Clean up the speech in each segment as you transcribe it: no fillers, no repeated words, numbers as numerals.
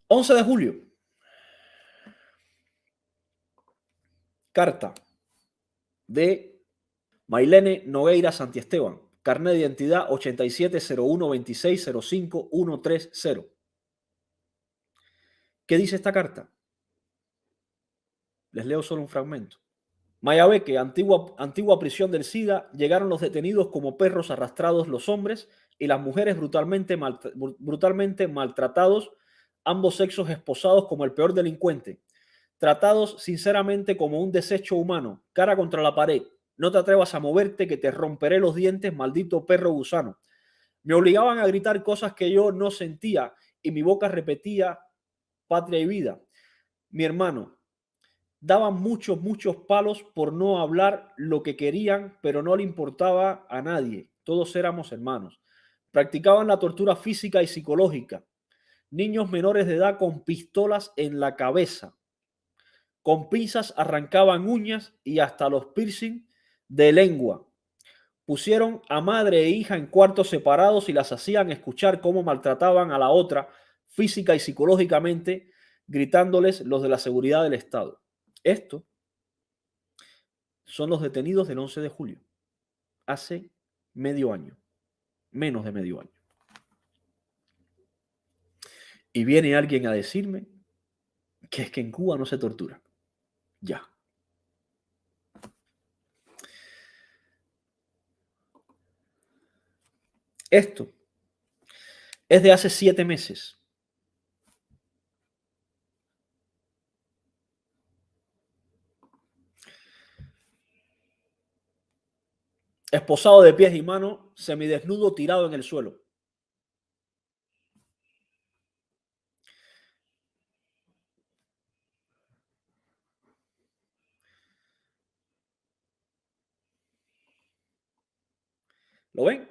11 de julio. Carta de Mailene Nogueira Santiesteban. Carnet de identidad 870126053130. ¿Qué dice esta carta? Les leo solo un fragmento. Mayabeque, antigua prisión del SIDA, llegaron los detenidos como perros arrastrados los hombres y las mujeres brutalmente maltratados, ambos sexos esposados como el peor delincuente, tratados sinceramente como un desecho humano, cara contra la pared. No te atrevas a moverte que te romperé los dientes, maldito perro gusano. Me obligaban a gritar cosas que yo no sentía y mi boca repetía patria y vida. Mi hermano, daban muchos palos por no hablar lo que querían, pero no le importaba a nadie. Todos éramos hermanos. Practicaban la tortura física y psicológica. Niños menores de edad con pistolas en la cabeza. Con pinzas arrancaban uñas y hasta los piercing de lengua. Pusieron a madre e hija en cuartos separados y las hacían escuchar cómo maltrataban a la otra física y psicológicamente, gritándoles los de la seguridad del Estado. Esto son los detenidos del 11 de julio, hace medio año, menos de medio año. Y viene alguien a decirme que es que en Cuba no se tortura. Ya. Esto es de hace 7 meses. Esposado de pies y manos, semidesnudo, tirado en el suelo. ¿Lo ven?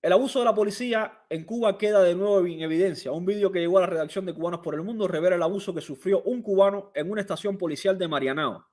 El abuso de la policía en Cuba queda de nuevo en evidencia. Un vídeo que llegó a la redacción de Cubanos por el Mundo revela el abuso que sufrió un cubano en una estación policial de Marianao,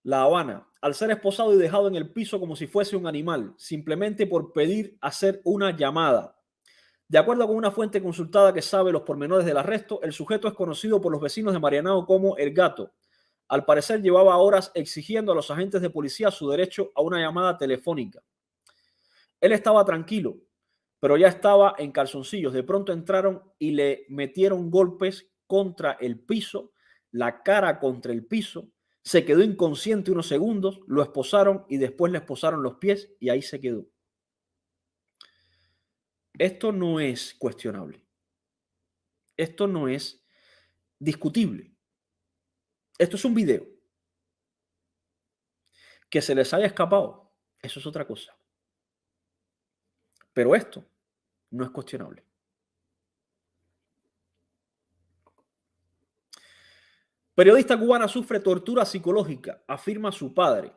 La Habana, al ser esposado y dejado en el piso como si fuese un animal, simplemente por pedir hacer una llamada. De acuerdo con una fuente consultada que sabe los pormenores del arresto, el sujeto es conocido por los vecinos de Marianao como El Gato. Al parecer llevaba horas exigiendo a los agentes de policía su derecho a una llamada telefónica. Él estaba tranquilo, pero ya estaba en calzoncillos. De pronto entraron y le metieron golpes contra el piso, la cara contra el piso. Se quedó inconsciente unos segundos, lo esposaron y después le esposaron los pies y ahí se quedó. Esto no es cuestionable. Esto no es discutible. Esto es un video. Que se les haya escapado, eso es otra cosa. Pero esto no es cuestionable. Periodista cubana sufre tortura psicológica, afirma su padre.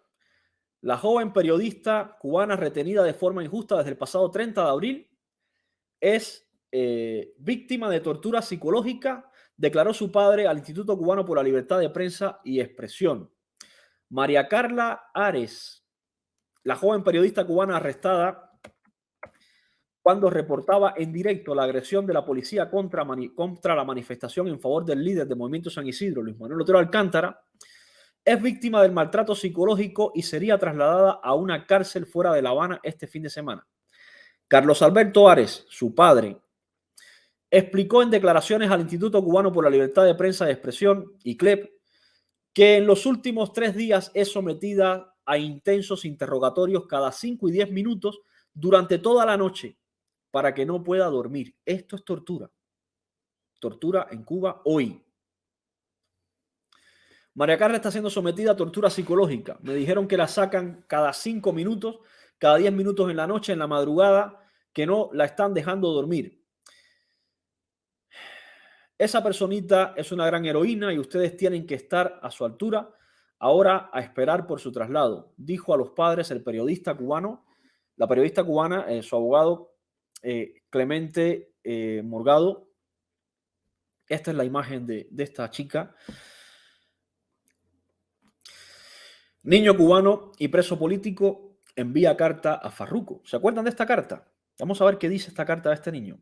La joven periodista cubana retenida de forma injusta desde el pasado 30 de abril es víctima de tortura psicológica, declaró su padre al Instituto Cubano por la Libertad de Prensa y Expresión. María Carla Ares, la joven periodista cubana arrestada cuando reportaba en directo la agresión de la policía contra la manifestación en favor del líder del Movimiento San Isidro, Luis Manuel Otero Alcántara, es víctima del maltrato psicológico y sería trasladada a una cárcel fuera de La Habana este fin de semana. Carlos Alberto Ares, su padre, explicó en declaraciones al Instituto Cubano por la Libertad de Prensa y Expresión, ICLEP, que en los últimos 3 días es sometida a intensos interrogatorios cada 5 y 10 minutos durante toda la noche para que no pueda dormir. Esto es tortura. Tortura en Cuba hoy. María Carla está siendo sometida a tortura psicológica. Me dijeron que la sacan cada 5 minutos, cada 10 minutos en la noche, en la madrugada, que no la están dejando dormir. Esa personita es una gran heroína y ustedes tienen que estar a su altura ahora a esperar por su traslado, dijo a los padres el periodista cubano, la periodista cubana, su abogado Clemente Morgado. Esta es la imagen de esta chica. Niño cubano y preso político envía carta a Farruko. ¿Se acuerdan de esta carta? Vamos a ver qué dice esta carta de este niño.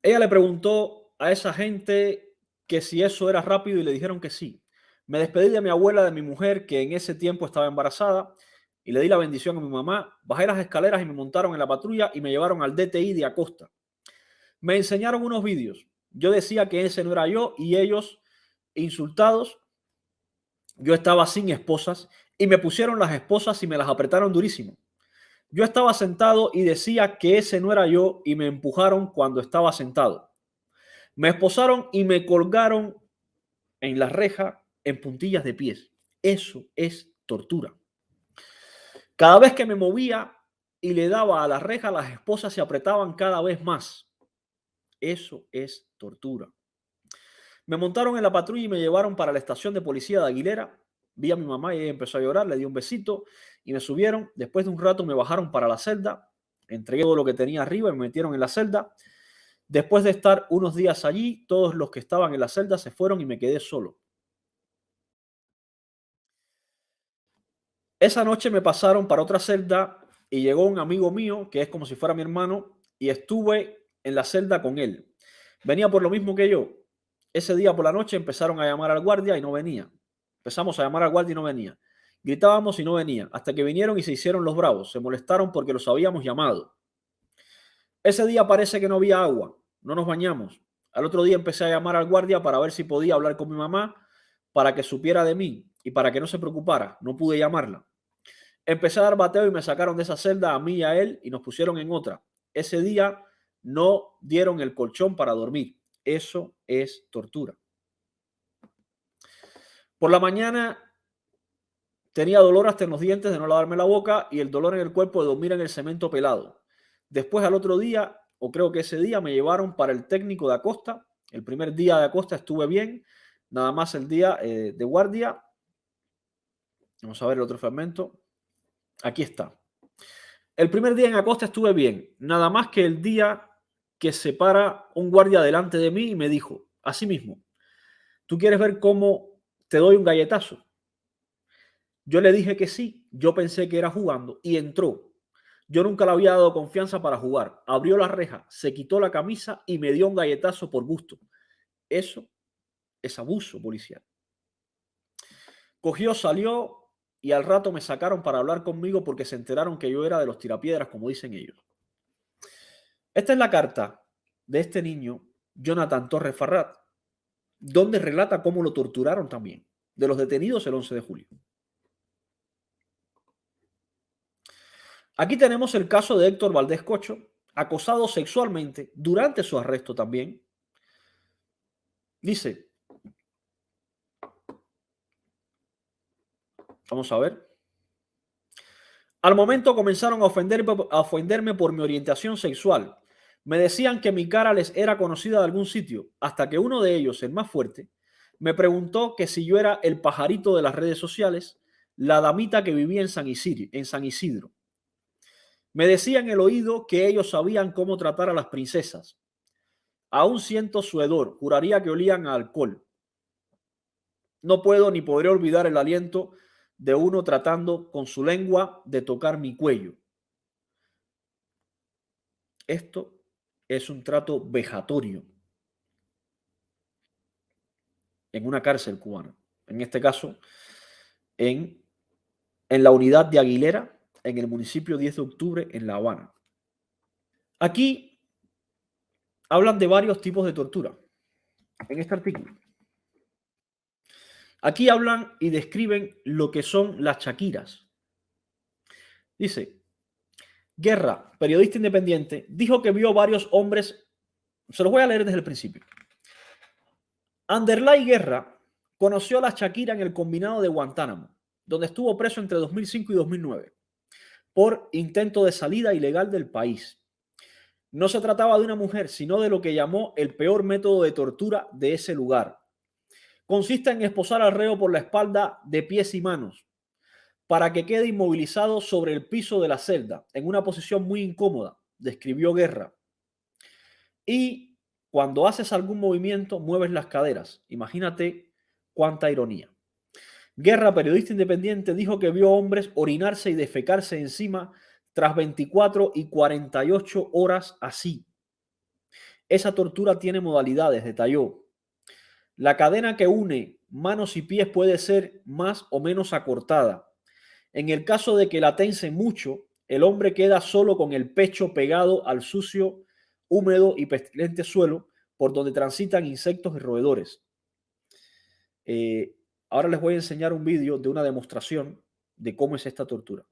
Ella le preguntó a esa gente que si eso era rápido y le dijeron que sí. Me despedí de mi abuela, de mi mujer, que en ese tiempo estaba embarazada, y le di la bendición a mi mamá. Bajé las escaleras y me montaron en la patrulla y me llevaron al DTI de Acosta. Me enseñaron unos vídeos. Yo decía que ese no era yo y ellos, insultados, yo estaba sin esposas y me pusieron las esposas y me las apretaron durísimo. Yo estaba sentado y decía que ese no era yo y me empujaron cuando estaba sentado. Me esposaron y me colgaron en la reja en puntillas de pies. Eso es tortura. Cada vez que me movía y le daba a la reja, las esposas se apretaban cada vez más. Eso es tortura. Me montaron en la patrulla y me llevaron para la estación de policía de Aguilera. Vi a mi mamá y ella empezó a llorar, le di un besito y me subieron. Después de un rato me bajaron para la celda, entregué todo lo que tenía arriba y me metieron en la celda. Después de estar unos días allí, todos los que estaban en la celda se fueron y me quedé solo. Esa noche me pasaron para otra celda y llegó un amigo mío, que es como si fuera mi hermano, y estuve en la celda con él. Venía por lo mismo que yo. Ese día por la noche empezaron a llamar al guardia y no venía. Empezamos a llamar al guardia y no venía. Gritábamos y no venía, hasta que vinieron y se hicieron los bravos. Se molestaron porque los habíamos llamado. Ese día parece que no había agua. No nos bañamos. Al otro día empecé a llamar al guardia para ver si podía hablar con mi mamá para que supiera de mí y para que no se preocupara. No pude llamarla. Empecé a dar bateo y me sacaron de esa celda a mí y a él y nos pusieron en otra. Ese día no dieron el colchón para dormir. Eso es tortura. Por la mañana tenía dolor hasta en los dientes de no lavarme la boca y el dolor en el cuerpo de dormir en el cemento pelado. Después al otro día, o creo que ese día, me llevaron para el técnico de Acosta. El primer día de Acosta estuve bien, nada más el día de guardia. Vamos a ver el otro fragmento. Aquí está. El primer día en Acosta estuve bien, nada más que el día que se para un guardia delante de mí y me dijo, así mismo, ¿tú quieres ver cómo te doy un galletazo? Yo le dije que sí, yo pensé que era jugando y entró. Yo nunca le había dado confianza para jugar. Abrió la reja, se quitó la camisa y me dio un galletazo por gusto. Eso es abuso policial. Cogió, salió y al rato me sacaron para hablar conmigo porque se enteraron que yo era de los tirapiedras, como dicen ellos. Esta es la carta de este niño, Jonathan Torres Farrat, donde relata cómo lo torturaron también, de los detenidos el 11 de julio. Aquí tenemos el caso de Héctor Valdés Cocho, acosado sexualmente durante su arresto también. Dice, vamos a ver. Al momento comenzaron a ofenderme por mi orientación sexual. Me decían que mi cara les era conocida de algún sitio, hasta que uno de ellos, el más fuerte, me preguntó que si yo era el pajarito de las redes sociales, la damita que vivía en San Isidro. Me decían en el oído que ellos sabían cómo tratar a las princesas. Aún siento su hedor, juraría que olían a alcohol. No puedo ni podré olvidar el aliento de uno tratando con su lengua de tocar mi cuello. Esto es un trato vejatorio en una cárcel cubana. En este caso, en la unidad de Aguilera, en el municipio 10 de octubre, en La Habana. Aquí hablan de varios tipos de tortura en este artículo. Aquí hablan y describen lo que son las chaquiras. Dice, Guerra, periodista independiente, dijo que vio varios hombres. Se los voy a leer desde el principio. Anderlay Guerra conoció a la Shakira en el combinado de Guantánamo, donde estuvo preso entre 2005 y 2009 por intento de salida ilegal del país. No se trataba de una mujer, sino de lo que llamó el peor método de tortura de ese lugar. Consiste en esposar al reo por la espalda de pies y manos para que quede inmovilizado sobre el piso de la celda, en una posición muy incómoda, describió Guerra. Y cuando haces algún movimiento, mueves las caderas. Imagínate cuánta ironía. Guerra, periodista independiente, dijo que vio hombres orinarse y defecarse encima tras 24 y 48 horas así. esa tortura tiene modalidades, detalló. La cadena que une manos y pies puede ser más o menos acortada. En el caso de que la tensen mucho, el hombre queda solo con el pecho pegado al sucio, húmedo y pestilente suelo por donde transitan insectos y roedores. Ahora les voy a enseñar un vídeo de una demostración de cómo es esta tortura.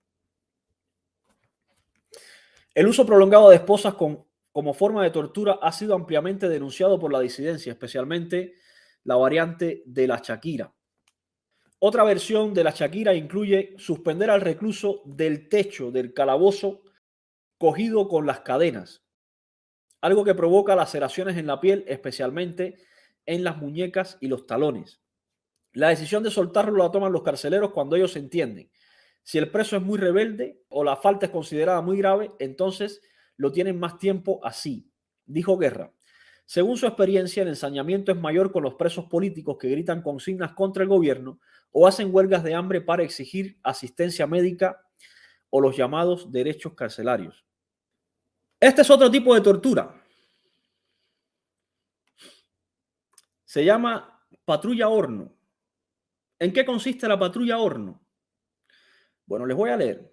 El uso prolongado de esposas como forma de tortura ha sido ampliamente denunciado por la disidencia, especialmente la variante de la Shakira. Otra versión de la Shakira incluye suspender al recluso del techo del calabozo cogido con las cadenas, algo que provoca laceraciones en la piel, especialmente en las muñecas y los talones. La decisión de soltarlo la toman los carceleros cuando ellos entienden. Si el preso es muy rebelde o la falta es considerada muy grave, entonces lo tienen más tiempo así, dijo Guerra. Según su experiencia, el ensañamiento es mayor con los presos políticos que gritan consignas contra el gobierno o hacen huelgas de hambre para exigir asistencia médica o los llamados derechos carcelarios. Este es otro tipo de tortura. Se llama patrulla horno. ¿En qué consiste la patrulla horno? Bueno, les voy a leer.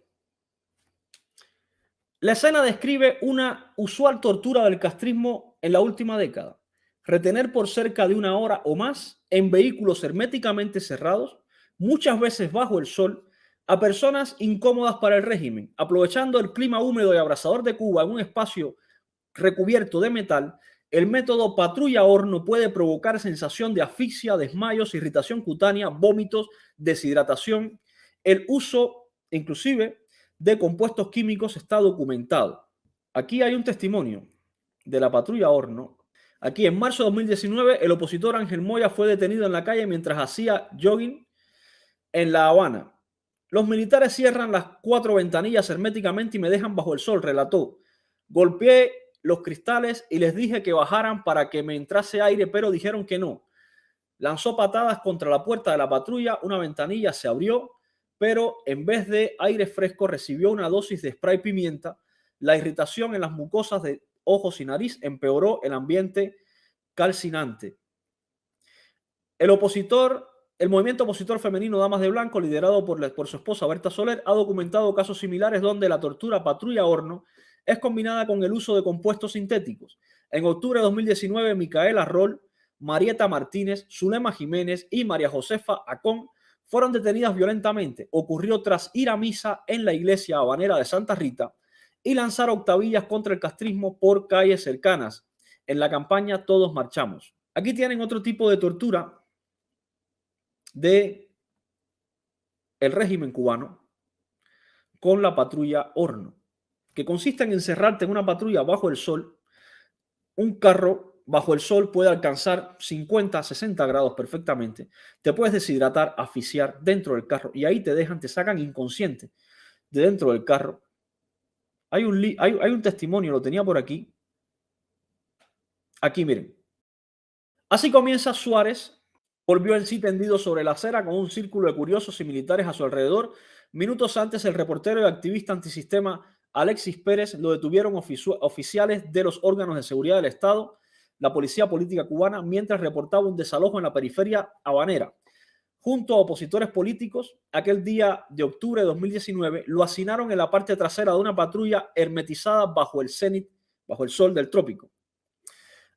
La escena describe una usual tortura del castrismo en la última década. Retener por cerca de una hora o más en vehículos herméticamente cerrados, muchas veces bajo el sol, a personas incómodas para el régimen, aprovechando el clima húmedo y abrasador de Cuba en un espacio recubierto de metal. El método patrulla horno puede provocar sensación de asfixia, desmayos, irritación cutánea, vómitos, deshidratación. El uso, inclusive, de compuestos químicos está documentado. Aquí hay un testimonio de la patrulla horno. Aquí, en marzo de 2019, el opositor Ángel Moya fue detenido en la calle mientras hacía jogging en La Habana. Los militares cierran las 4 ventanillas herméticamente y me dejan bajo el sol, relató. Golpeé los cristales y les dije que bajaran para que me entrase aire, pero dijeron que no. Lanzó patadas contra la puerta de la patrulla, una ventanilla se abrió, pero en vez de aire fresco recibió una dosis de spray pimienta. La irritación en las mucosas de ojos y nariz empeoró el ambiente calcinante. El movimiento opositor femenino Damas de Blanco, liderado por su esposa Berta Soler, ha documentado casos similares donde la tortura patrulla horno es combinada con el uso de compuestos sintéticos. En octubre de 2019, Micaela Roll, Marieta Martínez, Zulema Jiménez y María Josefa Acón fueron detenidas violentamente. Ocurrió tras ir a misa en la iglesia habanera de Santa Rita y lanzar octavillas contra el castrismo por calles cercanas. En la campaña Todos Marchamos. Aquí tienen otro tipo de tortura de el régimen cubano con la patrulla horno, que consiste en encerrarte en una patrulla bajo el sol. Un carro bajo el sol puede alcanzar 50, 60 grados perfectamente. Te puedes deshidratar, asfixiar dentro del carro y ahí te dejan, te sacan inconsciente de dentro del carro. Hay un testimonio, lo tenía por aquí. Aquí, miren. Así comienza Suárez. Volvió en sí tendido sobre la acera con un círculo de curiosos y militares a su alrededor. Minutos antes, el reportero y activista antisistema Alexis Pérez lo detuvieron oficiales de los órganos de seguridad del Estado, la policía política cubana, mientras reportaba un desalojo en la periferia habanera. Junto a opositores políticos, aquel día de octubre de 2019, lo hacinaron en la parte trasera de una patrulla hermetizada bajo el cenit, bajo el sol del trópico.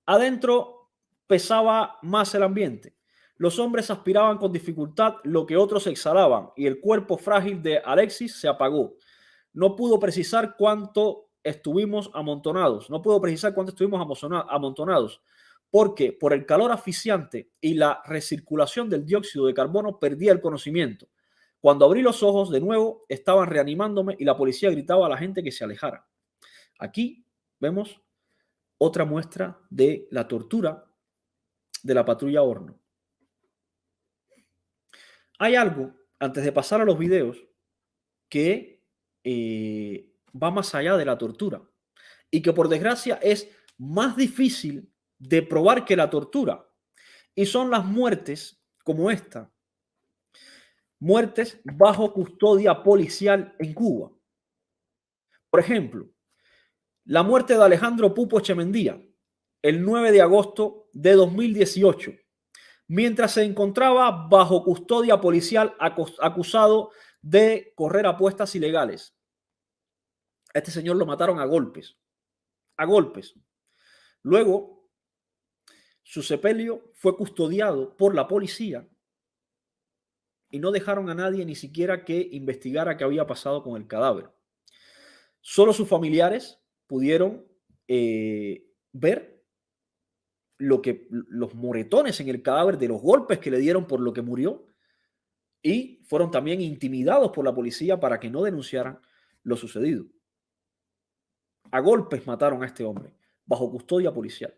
Adentro pesaba más el ambiente. Los hombres aspiraban con dificultad lo que otros exhalaban y el cuerpo frágil de Alexis se apagó. No pudo precisar cuánto estuvimos amontonados. Porque por el calor asfixiante y la recirculación del dióxido de carbono perdía el conocimiento. Cuando abrí los ojos de nuevo, estaban reanimándome y la policía gritaba a la gente que se alejara. Aquí vemos otra muestra de la tortura de la patrulla horno. Hay algo, antes de pasar a los videos, que va más allá de la tortura y que por desgracia es más difícil de probar que la tortura, y son las muertes como esta, muertes bajo custodia policial en Cuba. Por ejemplo, la muerte de Alejandro Pupo Echemendía, el 9 de agosto de 2018, mientras se encontraba bajo custodia policial acusado de correr apuestas ilegales. A este señor lo mataron a golpes, a golpes. Luego, su sepelio fue custodiado por la policía y no dejaron a nadie ni siquiera que investigara qué había pasado con el cadáver. Solo sus familiares pudieron ver los moretones en el cadáver de los golpes que le dieron por lo que murió, y fueron también intimidados por la policía para que no denunciaran lo sucedido. A golpes mataron a este hombre bajo custodia policial.